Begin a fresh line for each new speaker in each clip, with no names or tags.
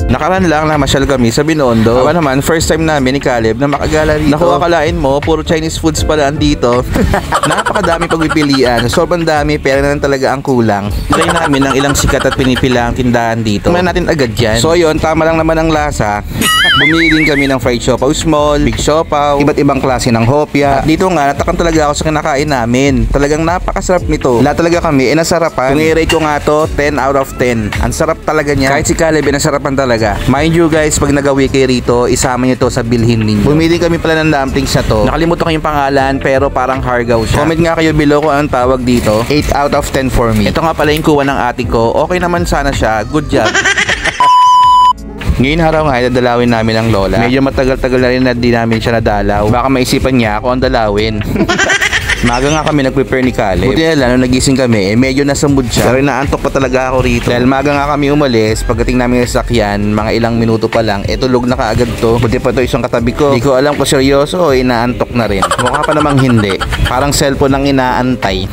Nakaraan lang na masyal kami sa Binondo. Aba naman, first time namin ni Caleb na makagala rito. Naku, akalain mo, puro Chinese foods pala andito. Napakadami pagpipilian. Sobrang dami, pera na lang talaga ang kulang. Try namin ang ilang sikat at pinipila ang tindahan dito. Tingnan natin agad yan. So yun, tama lang naman ang lasa. Bumili din kami ng fried siopaw small, big siopaw, iba't ibang klase ng hopya. At dito nga, natakam talaga ako sa kinakain namin. Talagang napakasarap nito. Lahat talaga kami, nasarapan. Kung i-rate ko nga to, 10 out of 10. Ang sarap talaga niya. Kahit si Caleb, nasarapan talaga. Mind you guys, pag nagawi kayo rito, isama nyo to sa bilhin ninyo. Bumili kami pala ng dumplings na to. Nakalimutan ko yung pangalan, pero parang hargaw siya. Comment nga kayo below kung anong tawag dito. 8 out of 10 for me. Ito nga pala yung kuha ng ate ko. Okay naman sana siya. Good job. Ngayon araw nga, dadalawin namin ang lola. Medyo matagal-tagal na rin na di namin siya nadalaw. Baka maisipan niya ako ang dalawin. Maga nga kami nag-prepare ni Caleb. Buti na lang, nung nagising kami, medyo nasa mood siya. Pero naantok pa talaga ako rito. Dahil maga nga kami umalis, pagdating namin sa sakyan, mga ilang minuto pa lang, tulog na kaagad to. Buti pa to isang katabi ko. Hindi ko alam kung seryoso o inaantok na rin. Mukha pa namang hindi. Parang cellphone ang inaantay.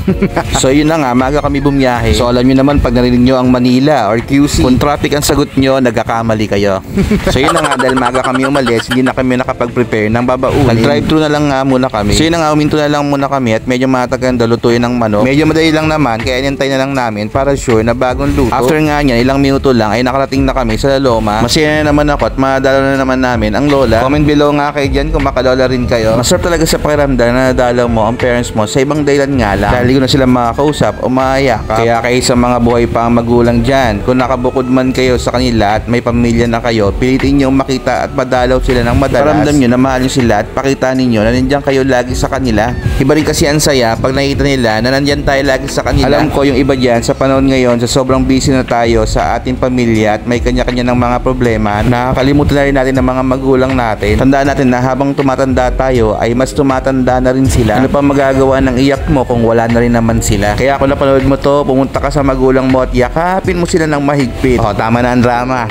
So yun na nga, maga kami bumiyahe. So alam nyo naman, pag narinig nyo ang Manila or QC, kung traffic ang sagot nyo, nagkakamali kayo. So yun na nga, dahil maga kami umalis, hindi na kami nakapag-prepare ng babaunin. Nag-drive-thru na lang nga muna kami. So yun na nga, uminto na lang muna kami at medyo matagal lutuin ng manok. Medyo madali lang naman, kaya inintay na lang namin para sure na bagong luto. After nga niyan, ilang minuto lang ay nakarating na kami sa Loma. Masaya na naman ako at madalo na naman namin ang lola. Comment below nga kayo dyan kung makalola rin kayo. Masarap talaga sa pakiramdam na nadalaw mo ang parents mo sa ibang dahilan nga lang. Dahil ko na sila makakausap o maayak. Kaya kayo sa mga buhay pa ang magulang dyan, kung nakabukod man kayo sa kanila at may pamilya na kayo, pilitin nyo makita at madalaw sila ng madalas. Paramdam nyo na mahal nyo sila at pakita ninyo na nandiyan kayo lagi sa kanila. Iba rin kasi ang saya pag nakita nila na nandyan tayo lagi sa kanila. Alam ko yung iba dyan sa panahon ngayon, sa sobrang busy na tayo sa ating pamilya at may kanya-kanya ng mga problema, nakakalimutan na rin natin ng mga magulang natin. Tandaan natin na habang tumatanda tayo ay mas tumatanda na rin sila. Ano pa magagawa ng iyak mo kung wala na rin naman sila? Kaya kung napanood mo to, pumunta ka sa magulang mo at yakapin mo sila ng mahigpit. Tama na ang drama.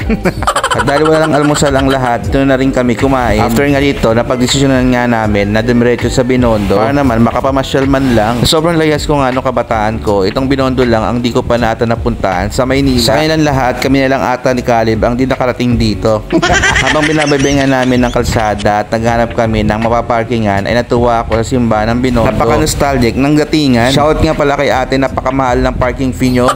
At dahil wala lang almusal ang lahat, dito na rin kami kumain. After nga dito, napagdesisyonan nga namin na dumiretso sa Binondo para naman makapamasyal man lang. Sobrang layas ko nga nung kabataan ko, itong Binondo lang ang di ko pa nata napuntahan sa Maynila. Sa kanilang lahat, kami na lang ata ni Caleb ang di nakarating dito. Habang binabaybingan namin ng kalsada at naghanap kami ng mapaparkingan, ay natuwa ako sa simbahan ng Binondo. Napaka-nostalgic ng datingan. Shout nga pala kay ate, napakamahal ng parking fee nyo.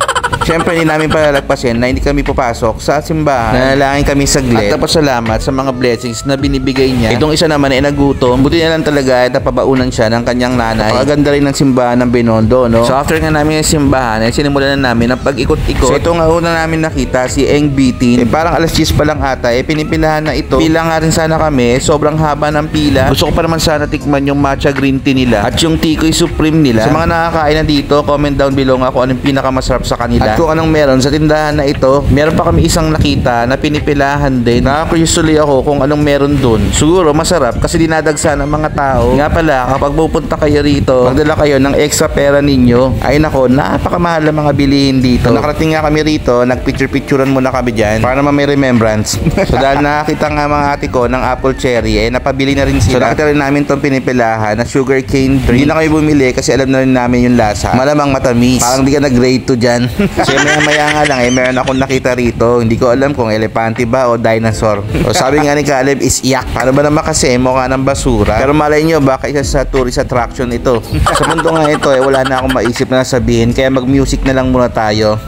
Siyempre, hindi namin palalagpasin na hindi kami papasok sa simbahan. Nanalangin kami saglit. At napasalamat sa mga blessings na binibigay niya. Itong isa naman ay nagutom. Buti na lang talaga at napabaunan siya ng kanyang nanay. Napakaganda rin ng simbahan ng Binondo, no? So after nga namin yung simbahan, ay sinimulan na namin ang pag-ikot-ikot. So ito nga una namin nakita si Eng Bitin. Parang alas 10 pa lang ata. Pinipinahan na ito. Pila nga rin sana kami. Sobrang haba ng pila. Gusto ko pa naman sana tikman yung matcha green tea nila at yung Tikoy Supreme nila. Sa mga nakakain na dito, comment down below nga kung anong pinakamasarap sa kanila. At kung anong meron sa tindahan na ito. Meron pa kami isang nakita na pinipilahan din. Nakaka-curious ako kung anong meron dun. Siguro masarap kasi dinadagsa ng mga tao. Nga pala, kapag pupunta kayo rito, magdala kayo ng extra pera ninyo. Ay nako, napakamahal ang mga bilihin dito. Nakarating nga kami rito, nagpicture-picturean muna kami dyan para naman may remembrance. So dahil nakakita nga mga ate ko ng apple cherry, napabili na rin sila. So nakita rin namin itong pinipilahan na sugar cane drink. Hindi na kami bumili kasi alam na rin namin yung lasa. Malamang matamis. Parang di ka nag-grade to dyan. Kasi maya nga lang meron akong nakita rito. Hindi ko alam kung elepante ba o dinosaur. O sabi nga ni Caleb is yak. Paano ba naman kasi mukha ng basura? Pero malay nyo, baka isa sa tourist attraction ito. Sa mundo nga ito, wala na akong maisip na sabihin. Kaya mag-music na lang muna tayo.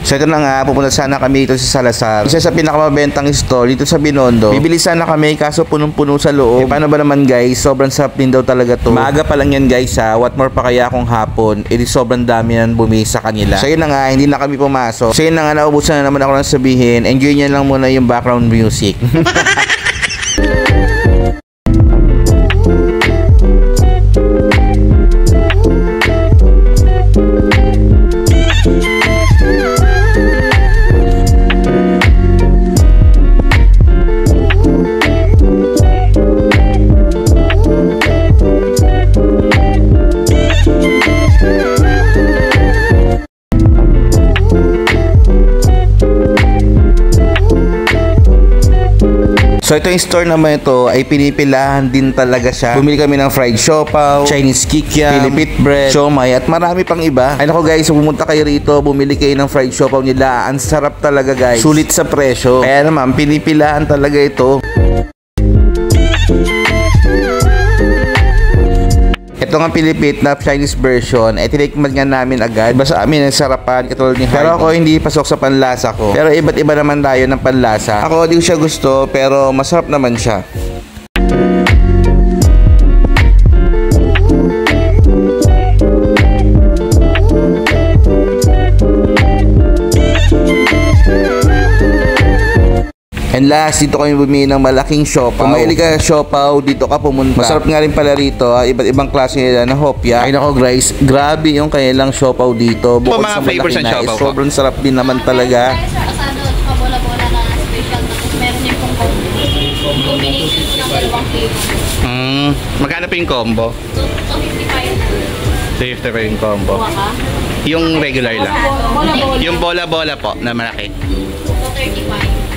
So ito na nga, pupunta sana kami dito sa Salazar. Isa sa pinakamabentang store dito sa Binondo. Bibili sana kami kaso punong-puno sa loob. Paano ba naman guys, sobrang sarap din daw talaga to. Maaga pa lang yan guys ha. What more pa kaya kung hapon, sobrang dami nang bumili sa kanila. So yun na nga, hindi na kami pumasok. So yun na nga, naubusan na naman ako ng sabihin. Enjoy nyo lang muna yung background music. So ito yung store naman ito ay pinipilahan din talaga siya. Bumili kami ng fried siopaw, Chinese kikiam, Philippine bread, siomay at marami pang iba. Ay nako guys, pumunta kayo rito, bumili kayo ng fried siopaw nila. Ang sarap talaga guys. Sulit sa presyo. Kaya naman pinipilahan talaga ito. Ito nga Philippine na Chinese version, tinikman nga namin agad. Basta amin ang sarapan, katulad ni Hardy. Pero ako hindi pasok sa panlasa ko. Pero iba't iba naman tayo ng panlasa. Ako di ko siya gusto, pero masarap naman siya. And last, dito kami bumili ng malaking siopaw. Kung mahilig ka siopaw, dito ka pumunta. Masarap nga rin pala rito, iba't ibang klase nila na hopya. Ay nako guys, grabe yung kanilang siopaw dito. Bukod sa malaki na, sobrang sarap din naman talaga.
Bola-bola na special. Meron din pong combination ng dalawang flavor.
Magkano po yung combo?
255.
250 pa yung combo. Yung regular lang.
Bola-bola.
Yung bola-bola po na malaki.
235.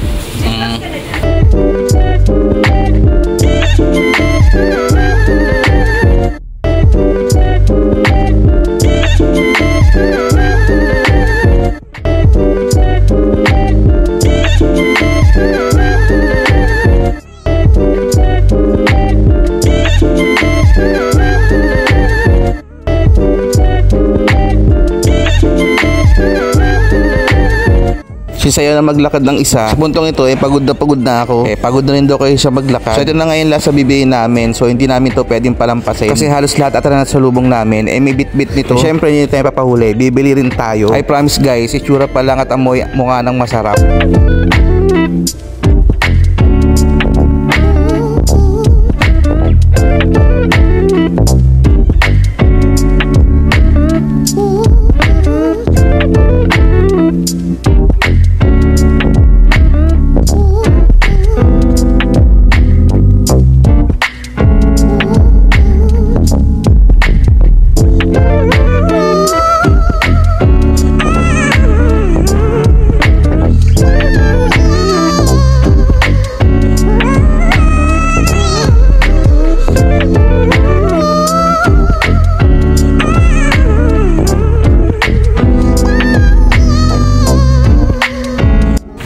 Sayo na maglakad ng isa. Sa puntong ito, pagod na ako. Pagod na rin daw kayo sa maglakad. So ito na ngayon lang sa bibihin namin. So hindi namin to pwedeng palampasin. Kasi halos lahat ata na sa lubong namin, may bit-bit nito. So, syempre hindi tayo papahuli. Bibili rin tayo. I promise guys, itsura pa lang at amoy mukha ng masarap.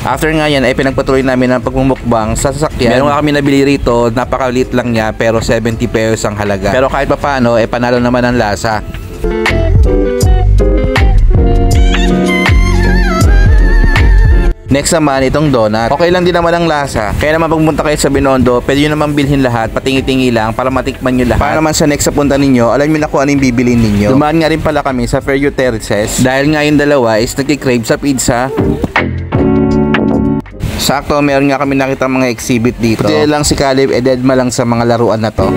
After nga yan ay pinagpatuloy namin ang pagmumukbang sa sasakyan. Meron nga kami nabili rito, napakaliit lang niya pero 70 pesos ang halaga. Pero kahit pa paano, panalo naman ang lasa. Next naman, itong donut. Okay lang din naman ang lasa. Kaya naman pagpunta kayo sa Binondo, pwede nyo naman bilhin lahat, patingi-tingi lang para matikman nyo lahat. Para naman sa next sa punta ninyo, alam nyo na kung anong bibilin ninyo. Dumaan nga rin pala kami sa Fairview Terraces. Dahil nga yung dalawa is nagkikrave sa pizza. Sakto, meron nga kami nakita mga exhibit dito. Puti lang si Caleb, deadma lang sa mga laruan na to.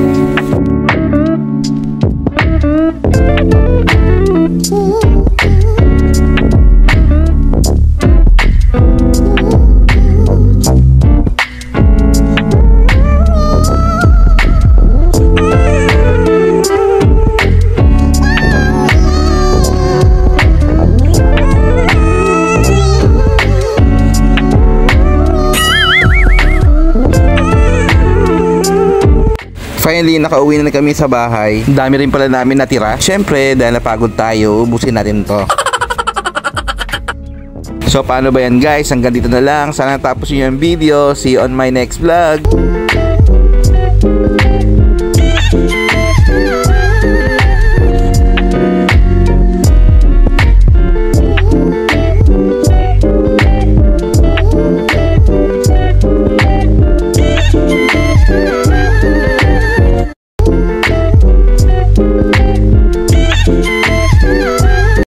Finally, nakauwi na kami sa bahay. Dami rin pala namin natira. Syempre, dahil napagod tayo, ubusin natin to. So, paano ba yan guys? Hanggang dito na lang. Sana tapos nyo yung video. See you on my next vlog.